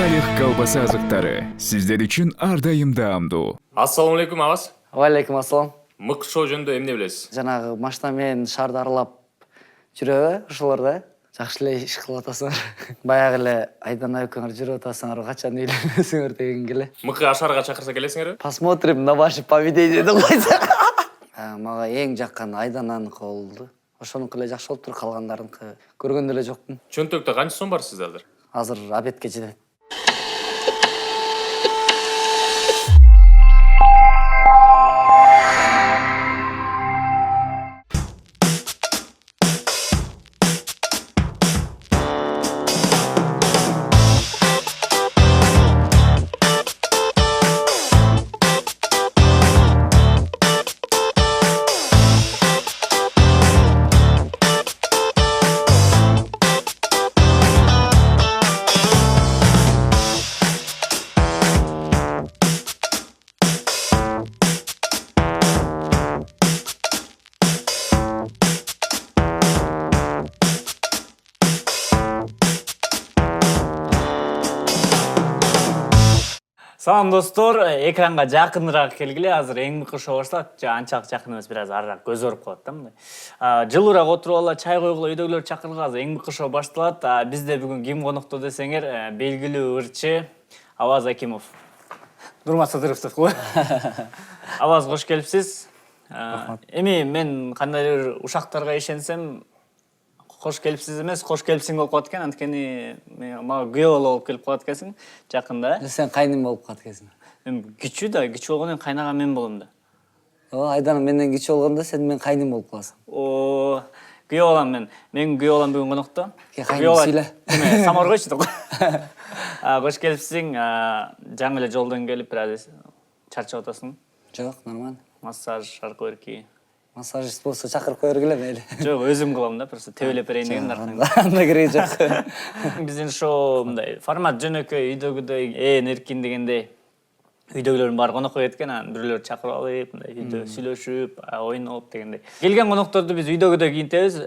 Салих колбаса азыктары сиздер үчүн ар дайым даамдуу. Ассаламу алейкум Аваз. Валейкум ассалам. Мык шоу жөнүндө эмне билесиз? Жанагы машина менен шаарды аралап жүрөбү ошолорда жакшы эле иш кылып атасыңар. Баягы эле Айдана экөөңөр жүрүп атасыңар, качан үйлөнөсүңөр дегенге эле. Мыкы ашарга чакырса келесиңерби? Посмотрим на ваши поведение деп койсо. Мага эң жаккан Айдананыкы болду. Ошонуку эле жакшы болуптур, калгандарыныкы көргөн деле жокмун. Чөнтөктө канча сом бар сизде азыр? Азыр обедке жетет. Салам достор, экранга жакыныраак келгиле. Азыр эң мыкты шоу башталат. Анчалык жакын эмес, бир аз арыраак көз ооруп калат да мындай. Жылуураак отуруп алалы, чай койгула, үйдөгүлөрдү чакыргыла. Азыр эң мыкты шоу башталат. Бизде бүгүн ким конокто десеңер, белгилүү ырчы Аваз Акимов. Нурмат Садыровдов го. Аваз, кош келипсиз. Эми мен кандайдыр ушактарга ишенсем, кош келипсиз эмес, кош келипсиң болуп калат экен. Анткени мага күйөө бала болуп келип калат экенсиң жакында. Сен кайным болуп калат экенсиң. Эми кичүү болгондон кайнаган мен болом да. Айдана менден кичүү болгондо сен менин кайным болуп каласың. Күйөө балам мен. Мен күйөө балам бүгүн конокто. Кайным сүйлө. Самар койчу деп. Кош келипсиң. Жаңы эле жолдон келип бир аз чарчап атасың. Жок, нормально. Массаж, арка берки. Массажист болсо чакырып кое бергиле мейли. Жок, өзүм кылам да, просто тебелеп берейин деген аркан. Анда кереги жок. Биздин шоу мындай формат жөнөкөй, үйдөгүдөй, эркин дегендей. Үйдөгүлөрдүн баары конокко келет экен, анан бирөөлөрдү чакырып алып, мындай үйдө сүйлөшүп, ойноп дегендей. Келген конокторду биз үйдөгүдөй кийинтебиз.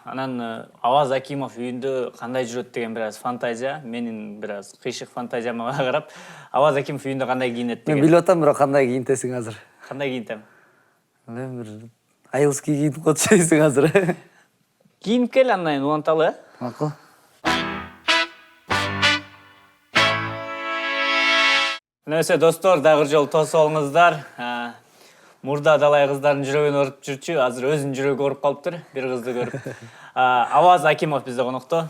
Анан Аваз Акимов үйүндө кандай жүрөт деген бир аз фантазия, менин бир аз кыйшык фантазияма карап, Аваз Акимов үйүндө кандай кийинет деген. Мен билип атам, бирок кандай кийинтесиң азыр. Кандай кийинтем? Мен бир айылский кийинип кочойсуң азыр. Кийинип кел, андан уланталы. Макул. Нөсе достор, дагы жол тосуп алыңыздар. Мурда далай кыздардын жүрөгүн оруп жүрчү, азыр өзүнүн жүрөгү оруп калыптыр, бир кызды көрүп. Аваз Акимов бизде конокто.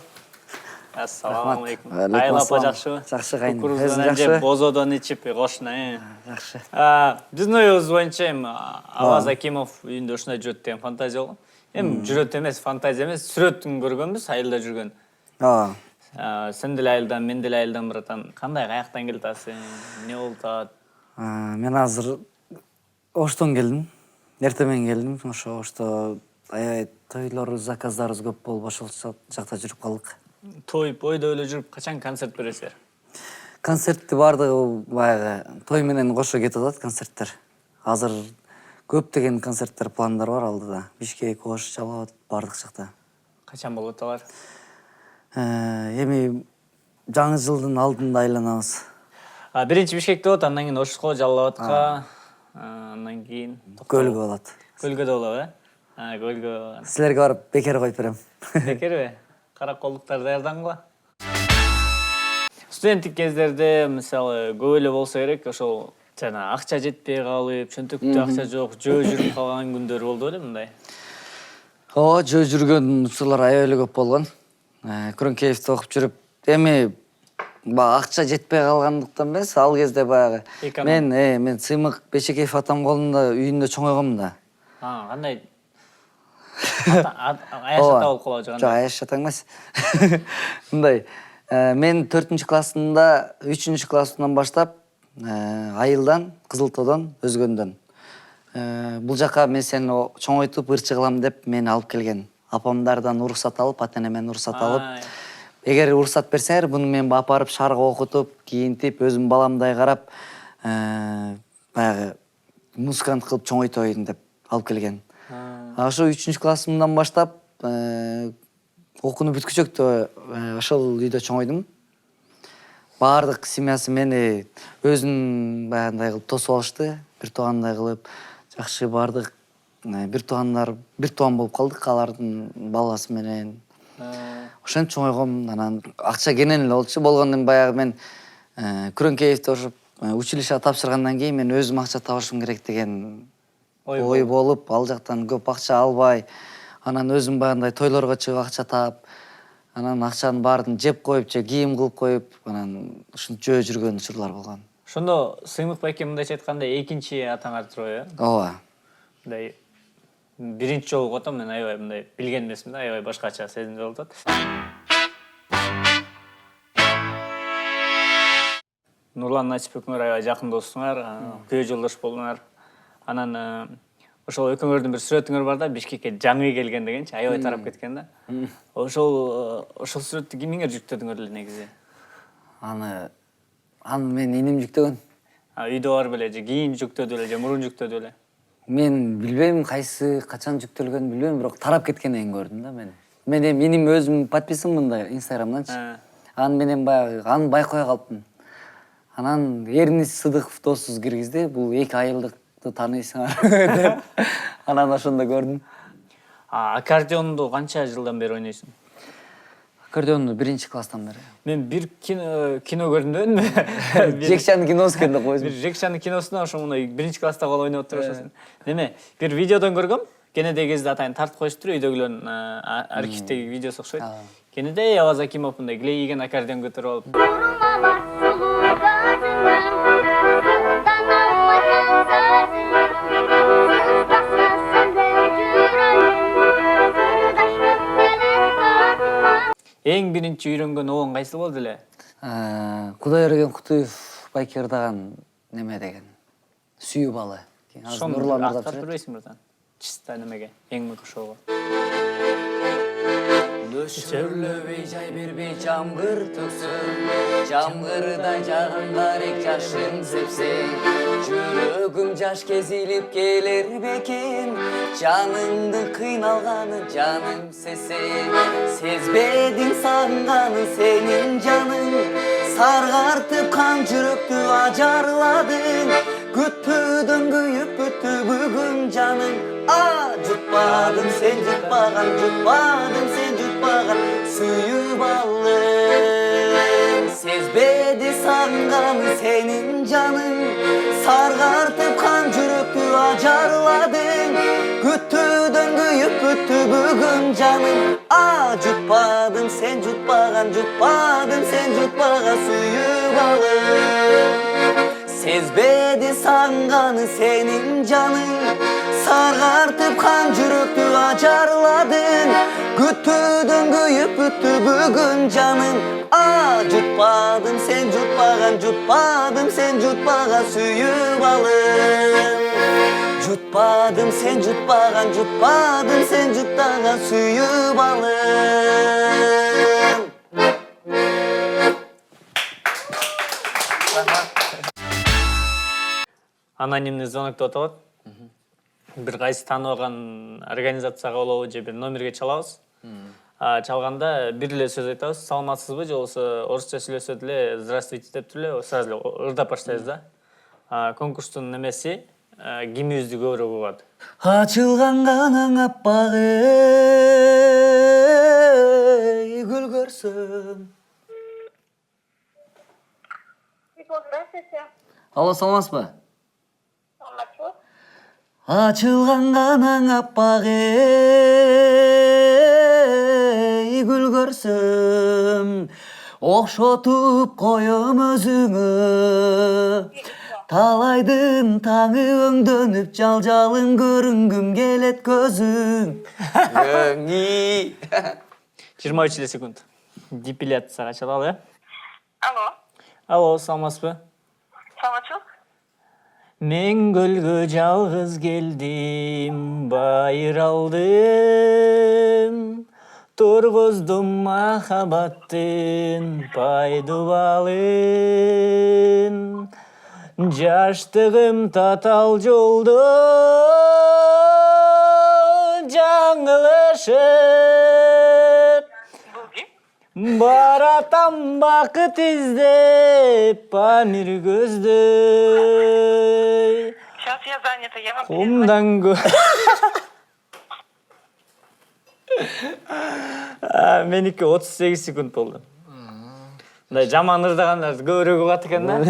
Ассаламу алейкум. Айла апа жакшыбы? Жакшы кайын. Өзүң жакшы? Бозодон ичип, кошуна. Жакшы. Биздин оюбуз боюнча Аваз Акимов үйүндө ушундай жүрөт деген фантазия болгон. Эми жүрөт эмес, фантазия эмес, сүрөтүн көргөнбүз, айылда жүргөн. Сен деле айылдан, мен деле айылдан братан. Кандай, каяктан келип атасың? Эмне болуп атат? Мен азыр Оштон келдим. Эртемен келдим. Ошто аябай тойлор, заказдарыбыз көп болуп ошол жакта жүрүп калдык. Тойуп, ойдо эле жүрүп, качан концерт бересиздер? Концертти бардыгы баягы той менен кошо кетип атат концерттер. Азыр көптөгөн концерттер, пландар бар алдыда. Бишкек, Ош, Жалал Абад бардык жакта. Качан болот алар? Эми жаңы жылдын алдында айланабыз. Биринчи Бишкекте болот, андан кийин Ошко, Жалал Абадка, андан кийин Көлгө болот. Көлгөдө болобу, Көлгө. Силерге барып бекер коюп берем. Бекерби? Караколдуктар даярдангыла. Студенттик кездерде, мисалы, көп эле болсо керек, ошол жана акча жетпей калып, чөнтөктө акча жок, жөө жүрүп калган күндөр болду беле мындай? Жөө жүргөн учурлар аябай эле көп болгон. Күрөңкеевде окуп жүрүп, эми акча жетпей калгандыктан эмес, ал кезде баягы мен Сыймык Бечекеев атам колунда үйүндө чоңойгом да. Кандай? Аяш ата болуп калабы жок? Жок, аяш ата эмес. Мындай, мен 4-ч классында, 3-ч классынан баштап айылдан, Кызылтоодон, Өзгөндөн. Бул жака мен сени чоңойтуп ырчы кылам деп мени алып келген. Апамдардан уруксат алып, ата-энемен уруксат алып, эгер уруксат берсеңер, буну мен апарып шарга окутуп, кийинтип, өзүм баламдай карап, баягы музыкант кылып чоңойтоюн деп алып келген. Ошо 3-ч классымдан баштап окууну бүткүчөктө ошол үйдө чоңойдум. баардык семьясы мени өзүнүн баягындай кылып тосуп алышты, бир туугандай кылып. Жакшы баардык бир тууган болуп калдык алардын баласы менен. Ошентип чоңойгом, анан акча кенен эле болчу. Болгондон баягы мен Күрөңкеевди ошо училищеге тапшыргандан кийин мен өзүм акча табышым керек деген ой болуп, ал жактан көп акча албай, анан өзүм баягындай тойлорго чыгып акча таап, анан акчанын баарын жеп коюп же кийим кылып коюп, анан ушинтип жөө жүргөн учурлар болгон. Ошондо Сыймык байке мындайча айтканда экинчи атаңар туруп, Ооба. мындай биринчи жолу отом мен аябай мындай билген эмесмин да, аябай башкача сезимдер болуп атат. Нурлан Насипбекиңер аябай жакын достуңар, күйөө жолдош болдуңар. Анан ошол экөөңөрдүн бир сүрөтүңөр бар да, Бишкекке жаңы келген дегенчи, аябай тарап кеткен да. Ошол сүрөттү кимиңер жүктөдүңөр эле негизи? Аны мен иним жүктөгөн. Үйдө бар беле, же кийин жүктөдү эле, же мурун жүктөдү эле? Мен билбейм кайсы качан жүктөлгөнүн билбейм, бирок тарап кеткенин көрдүм да мен. Мен эми иним өзүм подписым мында Инстаграмданчы. Аны менен баягы аны байкой калыптым. Анан Эрнис Сыдыков досубуз киргизди. Бул 2 айылдыкты тааныйсыңар деп. Анан ошондо көрдүм. Аккордеонду канча жылдан бери ойнойсуң? Аккордеонду 1-класстан бери. Мен бир кино көрдүм да эми. Жекшанын киносу экен деп койсун. Бир Жекшанын киносунда ошо мындай 1-класста кала ойноп турушасың. Неме, бир видеодон көргөм. Кенедеги кезде атайын тартып коюштур, үйдөгүлөрдүн архивдеги видеосу окшойт. Кенеде Яваз Акимов мындай глейген аккордеон көтөрүп алып. Эң биринчи үйрөнгөн оон кайсы болду эле? Кудайберген Кутуев байке ырдаган неме деген. Сүйүү балы. Нурлан ырдап жүрөсүң мырзан. Чиста немеге, эң мыкты шоуга. Нөшөрлөбөй жай бербей жамгыр төксөң, жамгырдай жаган карек жашың сепсең, жүрөгүм жаш кезилип келер бекен, жаныңдын кыйналганын жаным сезсең, сезбедиң сагынганын сенин жаның, саргартып кан жүрөктү ажарладың, күтпөдөн күйүп бүттү бүгүн жаның. Jutmadım sen jutmadım sen jutmagan suyup aldım. Sezbedi sağınganı senin canın, sargartıp kan жүрөктү ajarladın, küttüdön kıyıp büttü bugün canım. Jutmadım sen jutmagan suyup aldım. Sezbedi sağınganı senin canın, sargartıp kan жүрөктү ajarladın, küttüdön kıyıp büttü bugün canım. Jutmadım sen jutmagan suyup alım. Jutmadım sen jutmagan suyup alım. Анонимный звонокто отолот. Бир кайсы тааныбаган организацияга болобу же бир номерге чалабыз. Чалганда бир эле сөз айтабыз. Саламатсызбы же болбосо орусча сүйлөсө деле здравствуйте деп эле сразу эле ырдап баштайбыз да. Конкурстун немеси кимибизди көбүрөөк угат. Ачылган канаң аппак гүл көрсөм. Алло, саламатсызбы? Açılgan kanang appak gül görsüm, okşotup koyum özüngü. Talaydın tağı öngdönüp жалжалын көрүнгүм келет көзүң. Өңи. 23 эле секунд. Депиляцияга чалалы, э? Алло. Алло, саламатсызбы? Саламатчылык. Мен көлгө жалгыз келдим, байыр алдым, тургуздум махабаттын пайдубалын. Жаштыгым татал жолдо жаңылышып, Баратам бакыт издеп Памир көздөй. Сейчас я занята, я вам перезвоню. Кумдан кө. Меники 38 секунд болду. Мындай жаман ырдагандарды көбүрөөк угат экен да.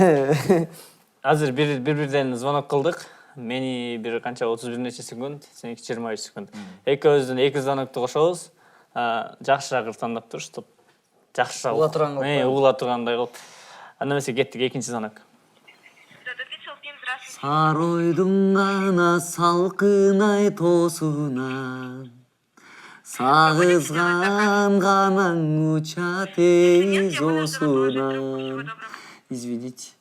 Азыр бир-бирден звонок кылдык. Мени бир канча 31 нече секунд, сеники 23 секунд. Экөөбүздүн эки звонокту кошобуз. Жакшыраак тандап туруш, топ. Жакшыраак. Угула турган кылып. Угула тургандай кылып. Анда эмесе кеттик экинчи звонок. Здравствуйте. Саройдун гана салкын ай тоосунан сагызган ганаң учат эйиз осунан. Извините.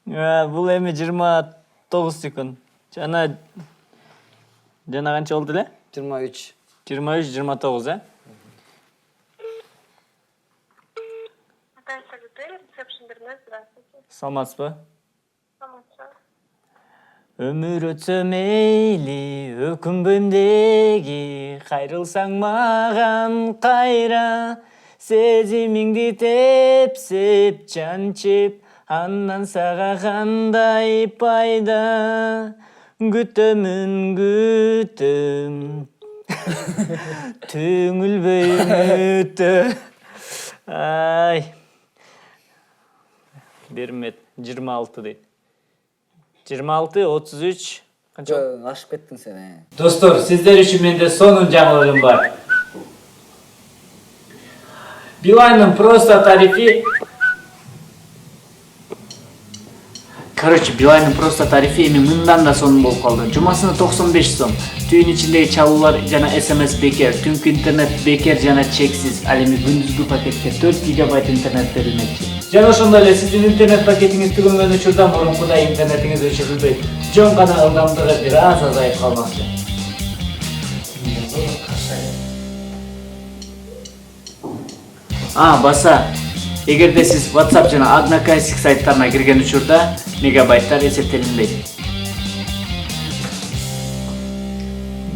Бул эми 29 секунд. Жана канча болду эле? 23. 23, 29, Наталья Салютер, ресепшн интернет, здравствуйте. Саламатсызбы? Саламатча. Өмүр өтсө мейли, өкүнбөйм деги, кайрылсаң маган кайра, сезимиңди тепсеп, жанчып, андан сага кандай пайда, күтөмүн күтөм, түңүлбөйм өтө. Ай. Бермет 26 дейт. 26, 33. Канча? Ашып кеттиң сен. Достор, сиздер үчүн менде сонун жаңылыгым бар. Билайнын просто тарифи. Короче, Билайнын просто тарифи эми мындан да сонун болуп калды. Жумасына 95 сом. Түйүн ичиндеги чалуулар жана SMS бекер, түнкү интернет бекер жана чексиз. Ал эми күндүзгү пакетте 4 гигабайт интернет берилмекчи. Жана ошондой эле сиздин интернет пакетиңиз түгөнгөн учурда мурункудай интернетиңиз өчүрүлбөйт. Жөн гана ылдамдыгы бир аз азайып калмакчы. Баса. Эгерде сиз WhatsApp жана Одноклассник сайттарына кирген учурда мегабайттар эсептелинбейт.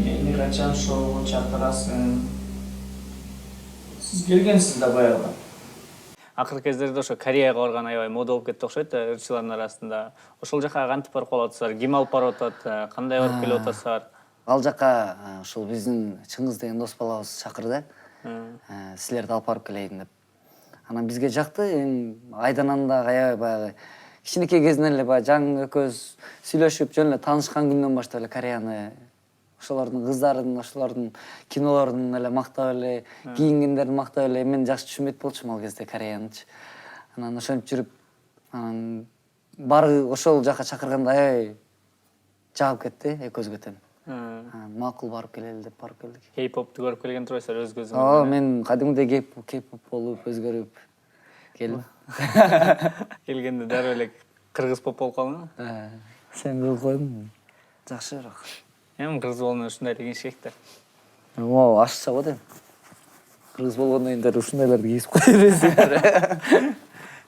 Мени качан шоуга чакырасың? Сиз келгенсиз да баягы. Акыркы кездерде ошо Кореяга барган аябай мода болуп кетти окшойт ырчылардын арасында. Ошол жака кантип барып калып атасыздар? Ким алып барып атат? Кандай барып келип атасыздар? Ал жака ушул биздин Чыңгыз деген дос балабыз чакырды. Силерди алып барып келейин деп. Анан бизге жакты, айдан анда аябай баягы кичинекей кезинен эле баягы жаңы экөөбүз сүйлөшүп, жөн эле таанышкан күндөн баштап эле Кореяны ошолордун кыздарын, ошолордун кинолорун эле мактап эле, кийингендерин мактап эле мен жакшы түшүнбөйт болчумун ал кезде Кореянычы. Анан ошентип жүрүп, анан бары ошол жака чакырганда аябай жагып кетти экөөбүзгө тең. Макул барып келели деп барып келдик. Кей-попту көрүп келген турбайсыздар өз көзүңүз. Мен кадимдей кей-поп болуп, өзгөрүп келдим. Келгенде дароо эле кыргыз поп болуп калдың. Сен кылып койдуң. Жакшыраак. Эми кыргыз болгондо ушундай эле кийиш керек да. Ашыкча го дейм. Кыргыз болгондон кийин ушундайларды кийип кое бересиңер.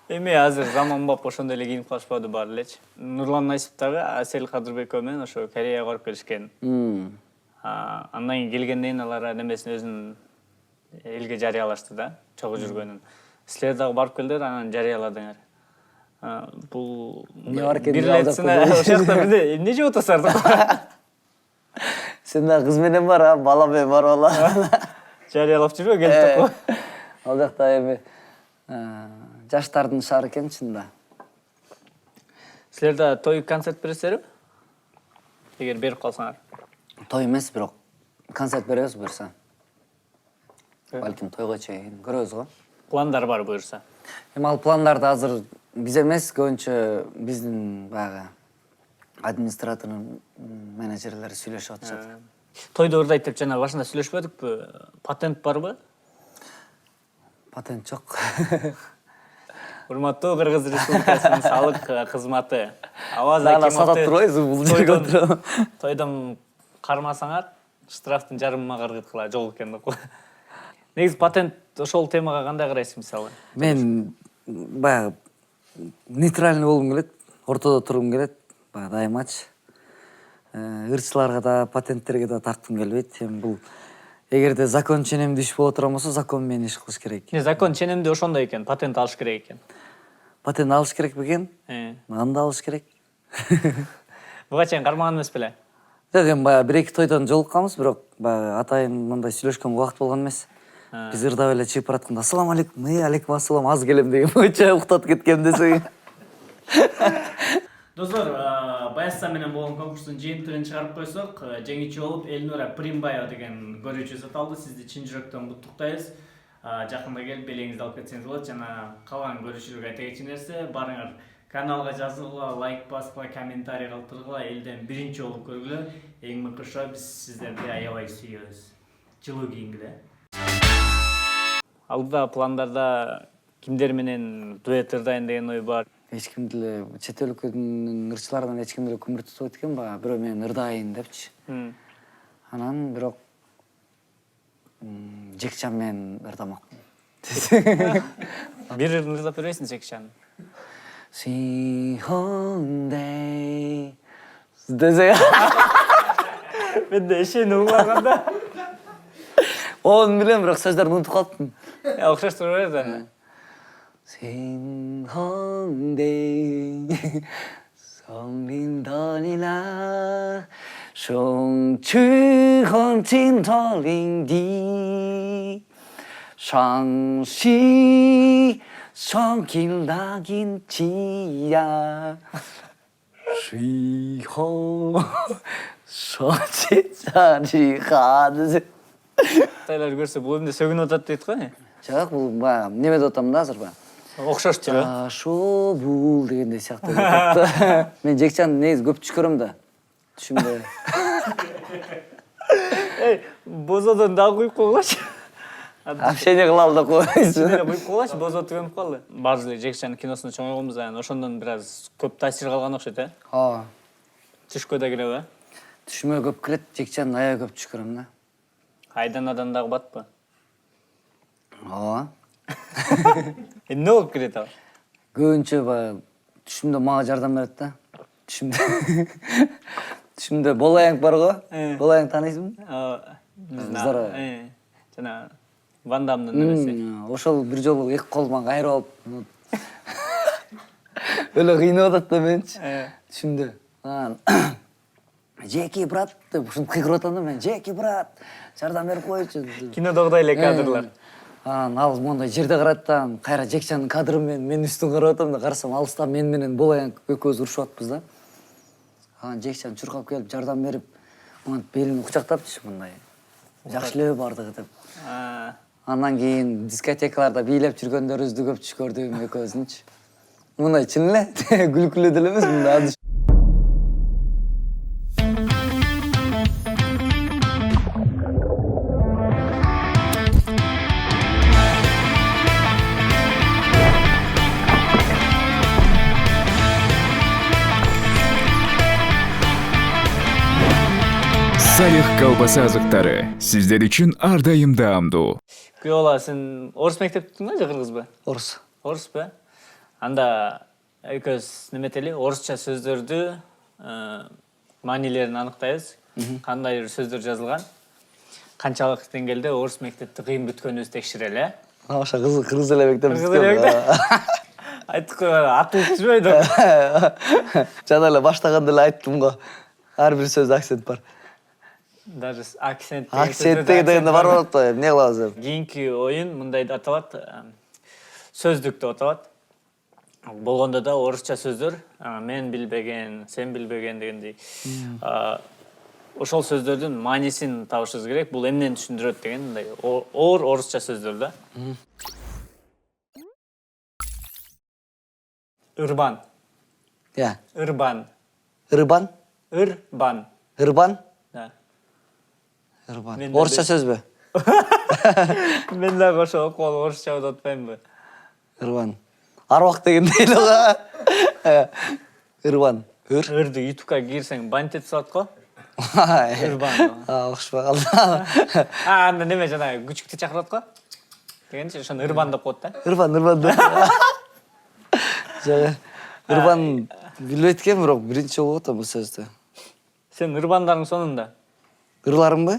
Эми азыр заманбап ошондой эле кийинип калышпады баары элечи. Нурлан Насип дагы Асель Кадырбекова менен ошо Кореяга барып келишкен. Андан кийин келгенден кийин алар немесин өзүнүн элге жарыялашты да, чогуу жүргөнүн. Силер дагы барып келдиңер, анан жарыяладыңар. Бул эмне бар экен? бир элесине ошакта бирде эмне жеп атасыңар? Сен да кыз менен бар, бала менен бар бала. Жарыялап жүрбө келип го. Ал жакта эми жаштардын шаары экен чынында. Силер да той концерт бересиздерби? Эгер берип калсаңар. Той эмес, бирок концерт беребиз буюрса. Балким тойго чейин көрөбүз го. Пландар бар буюрса. Эми ал пландарды азыр биз эмес, көбүнчө биздин баягы администратордун менеджерлери сүйлөшүп атышат. Тойду ырдайт деп жана башында сүйлөшпөдүкпү? Патент барбы? Патент жок. Урматтуу Кыргыз Республикасынын салык кызматы. Аваз Дана сатап турбайбызбы бул жерге отуруп? Тойдон кармасаңар, штрафтын жарымына каргыт кыла жок экен деп. Негизи патент ошол темага кандай карайсыз мисалы? Мен баягы нейтральный болгум келет, ортодо тургум келет, баягы дайымачы. ырчыларга да, патенттерге да тарткым келбейт. Эми бул эгерде закон ченемдүү иш боло турган болсо, закон менен иш кылыш керек. Закон ченемдүү ошондой экен, патент алыш керек экен. Патент алыш керек бекен? Анда алыш керек. Буга чейин кармаган эмес беле? Жок, эми баягы 1-2 тойдон жолукканбыз, бирок баягы атайын мындай сүйлөшкөн убакыт болгон эмес. Биз ырдап эле чыгып баратканда ассаламу алейкум, алейкум ассалам, аз келем деген боюнча уктап кеткем десең. Достор, Баясса менен болгон конкурстун жыйынтыгын чыгарып койсок, жеңүүчү болуп Элнура Примбаева деген көрүүчү саталды. Сизди чын жүрөктөн буттуктайбыз. Жакында келип белеңизди алып кетсеңиз болот. Жана калган көрүүчүлөргө айта кетчү нерсе, барыңар каналга жазылгыла, лайк баскыла, комментарий калтыргыла, элден биринчи болуп көргүлө. Эң мыкты шоу, биз сиздерди аябай сүйөбүз. Жылуу кийингиле. Алда пландарда кимдер менен дуэт ырдайын деген ой бар? Эч ким деле чет өлкөнүн ырчыларынан эч ким деле көмүр тутуп экен, баягы бирөө менен ырдайын депчи. Анан бирок Жекчан менен ырдамакмын. Бир ырын ырдап бересиң Жекчан. Сихондей десе. Мен де ишени углаганда. Onu билем, бирок сөздөрүн унутуп калыптым. Окшоштуруп берет. Сихондей 성린더니라 송추헌진더링디 상시 성길나긴지야 시호 소치자리 가드세 Тайлар көрсө бул эмне сөгүнүп атат дейт го. Жак, бул баягы неме деп атам да азыр баягы. Окшош жүрө. Ашо бул дегендей сыяктуу деп атат. Мен Жекчанды негизи көп түш көрөм да. Түшүмдө. Бозодон дагы куюп койгулачы. Общение кылалы да койсун. Мен куюп койгулачы, бозо түгөнүп калды. Баары эле Жекчанын киносуну чоңойгонбуз, анан ошондон бир аз көп таасир калган окшойт, э? Ооба. Түшкө да киреби? Түшүмө көп кирет, Жекчанды аябай көп түш көрөм да. Айданадан дагы батпы? Ооба. Эмне болуп кирет ал? Көбүнчө баягы түшүмдө мага жардам берет да. Түшүмдө Болоянг бар го? Болоянг тааныйсыңбы? Bizlar. Жана Ван Дамдын немеси. Ошол бир жолу эки колуман кайрып алып өлө кыйнап атат да менчи. Түшүмдө. Жеки брат деп ушинтип кыйкырып атам да мен. Жеки брат, жардам берип койчу. Кинодогудай эле кадрлар. Ал мондай жерде карайт да, кайра Жекчанын кадры менен үстүн карап атам да, карасам алыстан мен менен Болоянг экөөбүз урушуп атпыз да. Жекчан чуркап келип жардам берип, белин кучактапчы мындай. Жакшы эле бардыгы деп. Андан кийин дискотекаларда бийлеп жүргөндөрүбүздү көп түш көрдүм экөөбүзүнчү. Мындай чын эле күлкүлүү деле эмес мындай. Салих колбаса азыктары сиздер үчүн ар дайым даамдуу. Күйөө бала, сен орус мектептиңби же кыргызбы? Орус. Орусбу? Анда экөөбүз неметели орусча сөздөрдү маанилерин аныктайбыз. Кандай сөздөр жазылган? Канчалык деңгээлде орус мектепти кыйын бүткөнүбүздү текширели. Ошо кыргыз эле мектеп Айттык кой, атылып жүрбөйдү. Жана эле баштаганда эле айттым го. Ар бир сөздө акцент бар. Даже акцент дегенде бар болот да, эмне кылабыз? Кийинки оюн мындай аталат, сөздүк деп аталат. Болгондо да орусча сөздөр, мен билбеген, сен билбеген дегендей. Ошол сөздөрдүн маанисин табышыбыз керек. Бул эмнени түшүндүрөт деген мындай оор орусча сөздөр да. Ырбан. Я. Ырбан. Ырбан? Ырбан. Ырбан? Да. Ырбан. Орусча сөзбү? Мен дагы ошо окуп алып орусча деп атпаймынбы? Ырбан. Арбак дегендей эле. Ырбан. Ырды ютубка кирсең бантет салат го. Ырбан. Окшпой калды. Анда неме жана күчүктү чакырат го. Дегенче ошону ырбан деп коет да. Ырбан. Жага. Ырбан билбейт экен, бирок биринчи болуп атам бул сөздү. Сен ырбандарың сонунда. Ырларымбы?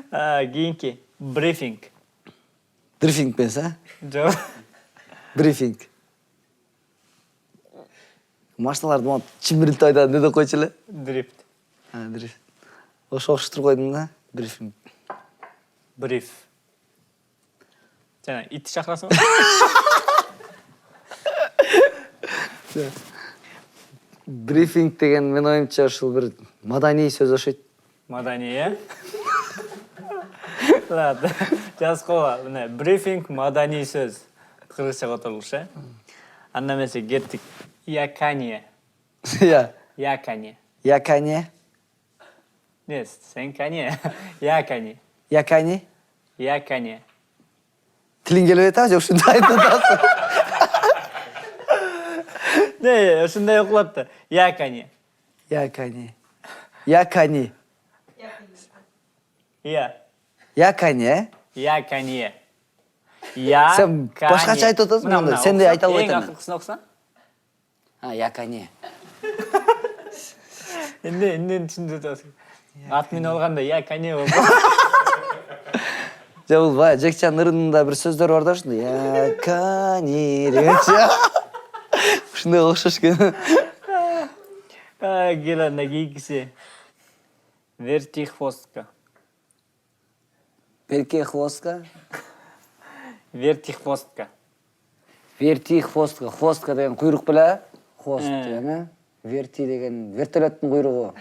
Кийинки брифинг. Брифинг бенсе? Жок. Брифинг. Машиналарды маған чимирилтип айтады, не деп койчу эле? Дрифт. Дрифт. Ошо окшоштуруп койдум да, брифинг. Бриф. Жана ит чакырасың. Брифинг деген мен оюмча ушул бир маданий сөз окшойт. Маданий, Ладно, жазып койгула. Мына брифинг маданий сөз. Кыргызча которулуш, Андан эмесе кеттик. Якание. Я. Якание. Якане. Не, сен кане. Якание. Якане. Якание. Тилиң келип атабы, жок ушундай айтып атасың? Не, ушундай окулат да. Якание. Якане. Якане. Я. Якане. Якание. Сен башкача айтып атасың мында. Сен де айта албайсың. Эң акыркысын окусаң. Якане. Эмнени түшүндүрүп атасың? Ат менен алганда якане болду. Же бул баягы Жекчан ырынында бир сөздөр бар да ушундай. Якане дегенчи. Ушундай окшош экен. Кел анда кийинкиси. Вертихвостка. Перкехвостка. Вертихвостка. Вертихвостка. Хвостка деген куйрук беле? Хвост деген, Верти деген вертолеттун куйругу.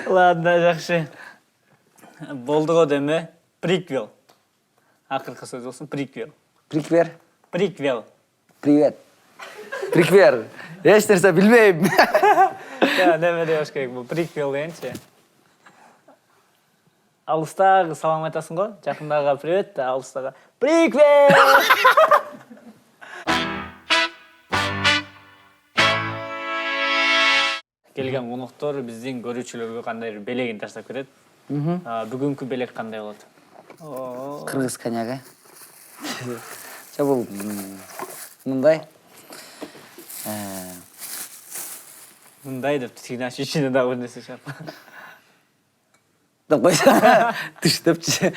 Ладно, жакшы. Болду го деме. Приквел. Акыркы сөз болсун, приквел. Приквер. Приквел. Привет. Приквер. Эч нерсе билбейм. Я неме дебеш керек бул приквел дегенчи. Алыстагы салам айтасың го, жакындагыга привет, алыстагы приквел. Келген коноктор биздин көрүүчүлөргө кандайдыр белегин таштап кетет. Бүгүнкү белек кандай болот? Кыргыз коньягы. Же бул мындай. Мындай деп тигнаш ичине да бир нерсе чап. Да койсо. Тыш депчи.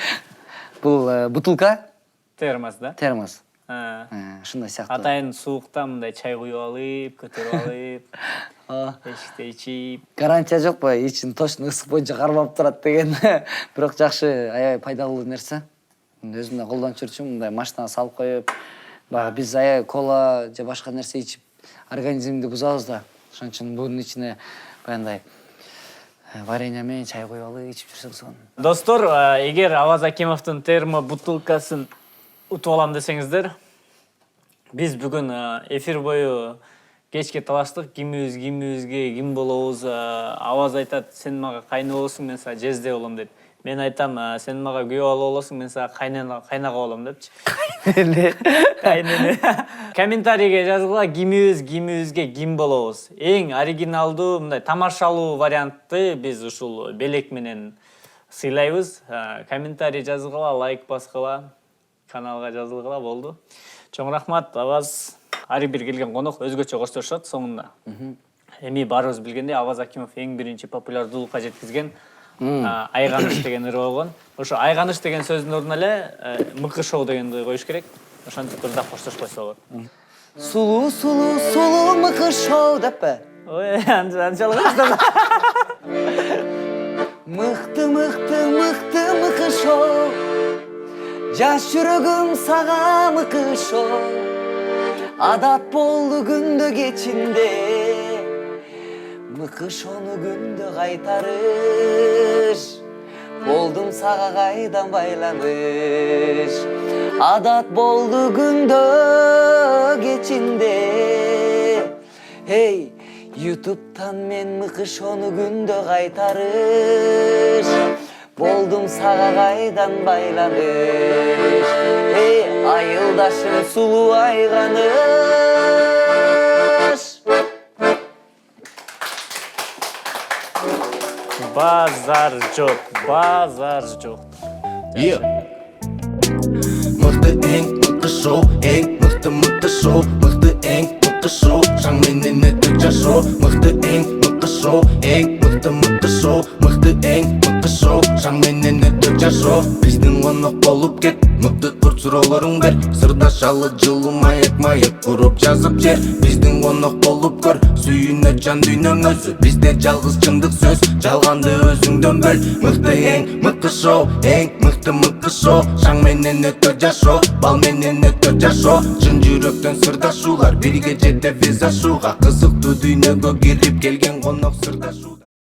Бул бутылка, Термос, да? термос. Атайын Ушундай сыяктуу. сууктан мындай чай куюп алып, көтөрүп алып, эшикте ичип. Гарантия жокпу, ичин точно ысык боюнча кармап турат деген. Бирок жакшы, аябай пайдалуу нерсе. Өзүм да колдонуп жүрчүмүн, мындай машинага салып коюп, баягы биз аябай кола же башка нерсе ичип организмди бузабыз да. Ошон үчүн бунун ичине баягындай варенье менен чай коюп алып ичип жүрсөң сонун. Достор, эгер Аваз Акимовдун термо бутылкасын утуп алам десеңиздер, биз бүгүн эфир бою кечке талаштык, кимибизге ким болобуз. Аваз айтат, сен мага кайны болосуң, мен сага жезде болом дейт. Мен айтам, сен мага күйөө алып болосуң, мен сага кайнага болом депчи. Кайнене. Комментарийге жазгыла, кимибизге ким болобуз. Эң оригиналдуу, мындай тамашалуу вариантты биз ушул белек менен сыйлайбыз. Комментарий жазгыла, лайк баскыла, каналга жазылгыла, болду. Чоң рахмат, Аваз. Ар бир келген конок өзгөчө коштошот соңунда. Эми баарыбыз билгендей, Аваз Акимов эң биринчи популярдуулукка жеткизген айганыш деген ыры болгон. Ошо айганыш деген сөздүн ордуна эле мыкы шоу дегенди коюш керек. Ошентип турда коштошпойсо болот. Сулуу, сулуу, сулуу мыкы шоу деппи? Ой, анчалык эмес. Мыкты, мыкты, мыкты мыкы шоу. Жаш жүрөгүм сага мыкы шоу. Адат болду күндө кечинде. Мыкы шоуну күндө кайтарыш. Болдум сага кайдан байланыш. Адат болду күндө кечинде. Эй, YouTube'тан мен мыкы шоуну күндө кайтарыш. Болдум сага кайдан байланыш. Эй, айылдашым сулуу айганыш. Базар жок, базар жок. Мыкты эң мыкты шоу, эң мыкты шоу, мыкты эң мыкты мыкты шоу шаң менен өтө жашоо мыкты эң мыкты шоу эң мыкты шоу мыкты эң мыкты шоу шаң менен өтө жашоо биздин конок болуп кет мыкты курт суроолоруң бер сырдашалы жылуу маек куруп жазып жер биздин конок болуп көр сүйүнөт жан дүйнөң өзү бизде жалгыз чындык сөз жалганды өзүңдөн бөл мыкты эң мыкты шоу эң мыкты шоу шаң менен өтө жашоо бал менен өтө жашоо чын жүрөктөн сырдашуулар бирге жетебиз ашууга кызыктуу дүйнөгө кирип келген конок сырдашуу